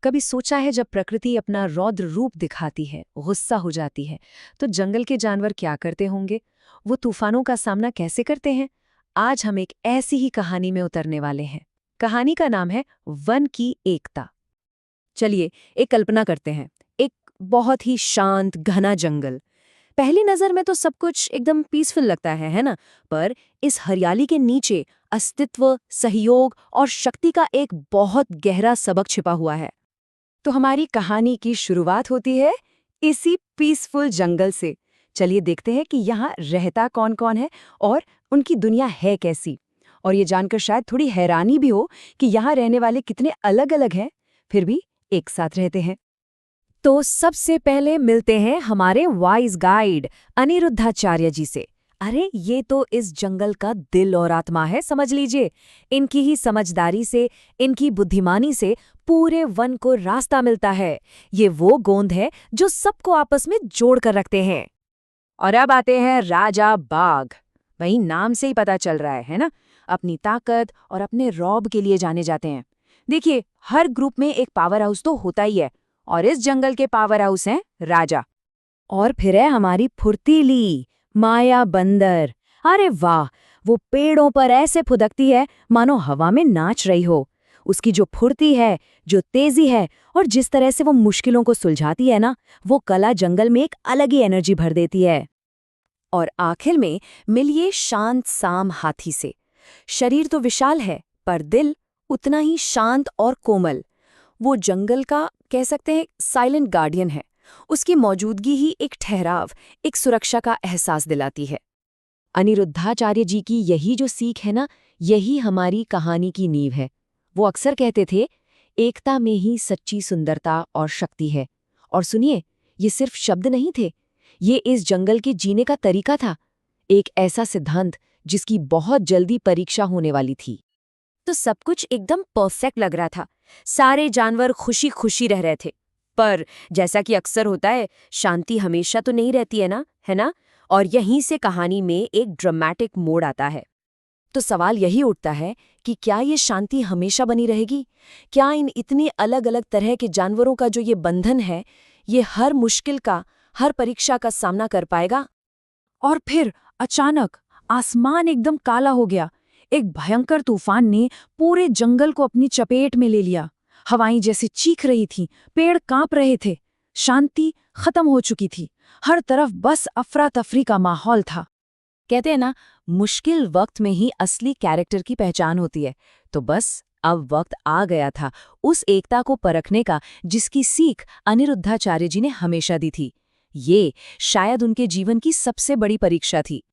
कभी सोचा है जब प्रकृति अपना रौद्र रूप दिखाती है, गुस्सा हो जाती है, तो जंगल के जानवर क्या करते होंगे? वो तूफानों का सामना कैसे करते हैं? आज हम एक ऐसी ही कहानी में उतरने वाले हैं। कहानी का नाम है वन की एकता। चलिए, एक कल्पना करते हैं। एक बहुत ही शांत घना जंगल। पहली नजर में तो सब कुछ एकदम पीसफुल लगता है ना? पर इस हरियाली के नीचे अस्तित्व, सहयोग और शक्ति का एक बहुत गहरा सबक छिपा हुआ है। तो हमारी कहानी की शुरुआत होती है इसी पीसफुल जंगल से। चलिए देखते हैं कि यहाँ रहता कौन कौन है और उनकी दुनिया है कैसी। और ये जानकर शायद थोड़ी हैरानी भी हो कि यहाँ रहने वाले कितने अलग अलग हैं, फिर भी एक साथ रहते हैं। तो सबसे पहले मिलते हैं हमारे वाइज गाइड अनिरुद्धाचार्य जी से। अरे ये तो इस जंगल का दिल और आत्मा है, समझ लीजिए। इनकी ही समझदारी से, इनकी बुद्धिमानी से पूरे वन को रास्ता मिलता है। ये वो गोंद है जो सबको आपस में जोड़ कर रखते हैं। और अब आते हैं राजा बाघ। वही नाम से ही पता चल रहा है ना? अपनी ताकत और अपने रौब के लिए जाने जाते हैं। देखिए, हर ग्रुप में एक पावर हाउस तो होता ही है, और इस जंगल के पावर हाउस हैं राजा। और फिर है हमारी फुर्तीली माया बंदर। अरे वाह, वो पेड़ों पर ऐसे फुदकती है मानो हवा में नाच रही हो। उसकी जो फुर्ती है, जो तेजी है और जिस तरह से वो मुश्किलों को सुलझाती है ना, वो कला जंगल में एक अलग ही एनर्जी भर देती है। और आखिर में मिलिए शांत साम हाथी से। शरीर तो विशाल है, पर दिल उतना ही शांत और कोमल। वो जंगल का कह सकते हैं साइलेंट गार्डियन है। उसकी मौजूदगी ही एक ठहराव, एक सुरक्षा का एहसास दिलाती है। अनिरुद्धाचार्य जी की यही जो सीख है ना, यही हमारी कहानी की नींव है। वो अक्सर कहते थे, एकता में ही सच्ची सुंदरता और शक्ति है। और सुनिए, ये सिर्फ शब्द नहीं थे, ये इस जंगल के जीने का तरीका था। एक ऐसा सिद्धांत जिसकी बहुत जल्दी परीक्षा होने वाली थी। तो सब कुछ एकदम परफेक्ट लग रहा था। सारे जानवर खुशी खुशी रह रहे थे। पर जैसा कि अक्सर होता है, शांति हमेशा तो नहीं रहती है ना? और यहीं से कहानी में एक ड्रामेटिक मोड़ आता है। तो सवाल यही उठता है कि क्या ये शांति हमेशा बनी रहेगी? क्या इन इतनी अलग अलग तरह के जानवरों का जो ये बंधन है, ये हर मुश्किल का, हर परीक्षा का सामना कर पाएगा? और फिर अचानक आसमान एकदम काला हो गया। एक भयंकर तूफान ने पूरे जंगल को अपनी चपेट में ले लिया। हवाएं जैसे चीख रही थीं, पेड़ कांप रहे थे। शांति खत्म हो चुकी थी। हर तरफ बस अफरा तफरी का माहौल था। कहते हैं ना, मुश्किल वक्त में ही असली कैरेक्टर की पहचान होती है। तो बस अब वक्त आ गया था उस एकता को परखने का जिसकी सीख अनिरुद्धाचार्य जी ने हमेशा दी थी। ये शायद उनके जीवन की सबसे बड़ी परीक्षा थी।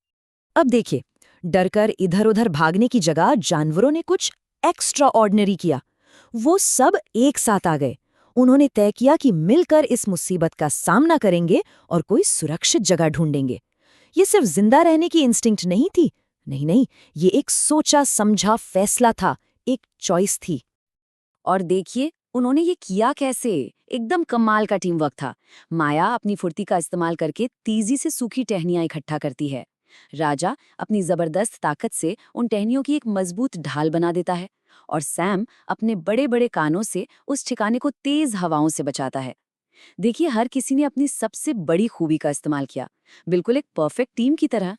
अब देखिए, डरकर इधर-उधर भागने की जगह जानवरों ने कुछ एक्स्ट्रा ऑर्डिनरी किया। वो सब एक साथ आ गए। उन्होंने तय किया कि मिलकर इस मुसीबत का सामना करेंगे और कोई सुरक्षित जगह ढूंढेंगे। ये सिर्फ जिंदा रहने की इंस्टिंक्ट नहीं थी। नहीं नहीं, ये एक सोचा समझा फैसला था, एक चॉइस थी। और देखिए, उन्होंने ये किया कैसे। एकदम कमाल का टीम वर्क था। माया अपनी फुर्ती का इस्तेमाल करके तेजी से सूखी टहनियां इकट्ठा करती है। राजा अपनी जबरदस्त ताकत से उन टहनियों की एक मजबूत ढाल बना देता है। और सैम अपने बड़े बड़े कानों से उस ठिकाने को तेज हवाओं से बचाता है। देखिए, हर किसी ने अपनी सबसे बड़ी खूबी का इस्तेमाल किया, बिल्कुल एक परफेक्ट टीम की तरह।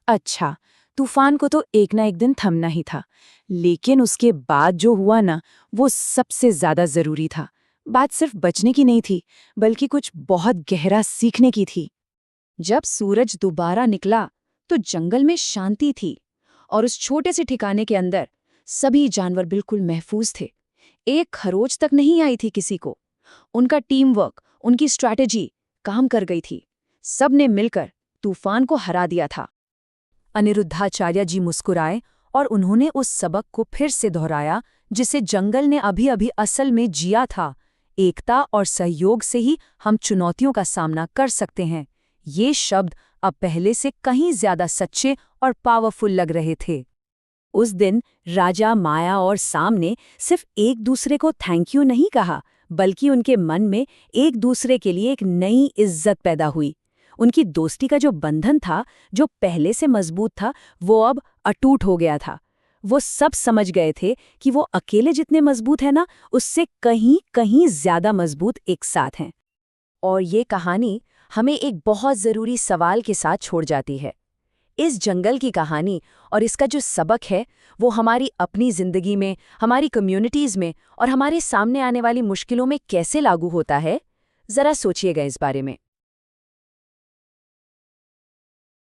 अच्छा, तूफान को तो एक ना एक दिन थमना ही था, लेकिन उसके बाद जो हुआ ना, वो सबसे ज्यादा जरूरी था। बात सिर्फ बचने की नहीं थी, बल्कि कुछ बहुत गहरा सीखने की थी। जब सूरज दोबारा निकला तो जंगल में शांति थी, और उस छोटे से ठिकाने के अंदर सभी जानवर बिल्कुल महफूज थे। एक खरोच तक नहीं आई थी किसी को। उनका टीम वर्क, उनकी स्ट्रैटेजी काम कर गई थी। सबने मिलकर तूफान को हरा दिया था। अनिरुद्धाचार्य जी मुस्कुराए और उन्होंने उस सबक को फिर से दोहराया जिसे जंगल ने अभी अभी असल में जिया था। एकता और सहयोग से ही हम चुनौतियों का सामना कर सकते हैं। ये शब्द अब पहले से कहीं ज्यादा सच्चे और पावरफुल लग रहे थे। उस दिन राजा, माया और साम ने सिर्फ एक दूसरे को थैंक यू नहीं कहा, बल्कि उनके मन में एक दूसरे के लिए एक नई इज्जत पैदा हुई। उनकी दोस्ती का जो बंधन था, जो पहले से मजबूत था, वो अब अटूट हो गया था। वो सब समझ गए थे कि वो अकेले जितने मजबूत है ना, उससे कहीं कहीं ज्यादा मजबूत एक साथ हैं। और ये कहानी हमें एक बहुत ज़रूरी सवाल के साथ छोड़ जाती है। इस जंगल की कहानी और इसका जो सबक है, वो हमारी अपनी ज़िंदगी में, हमारी कम्युनिटीज़ में और हमारे सामने आने वाली मुश्किलों में कैसे लागू होता है? ज़रा सोचिएगा इस बारे में।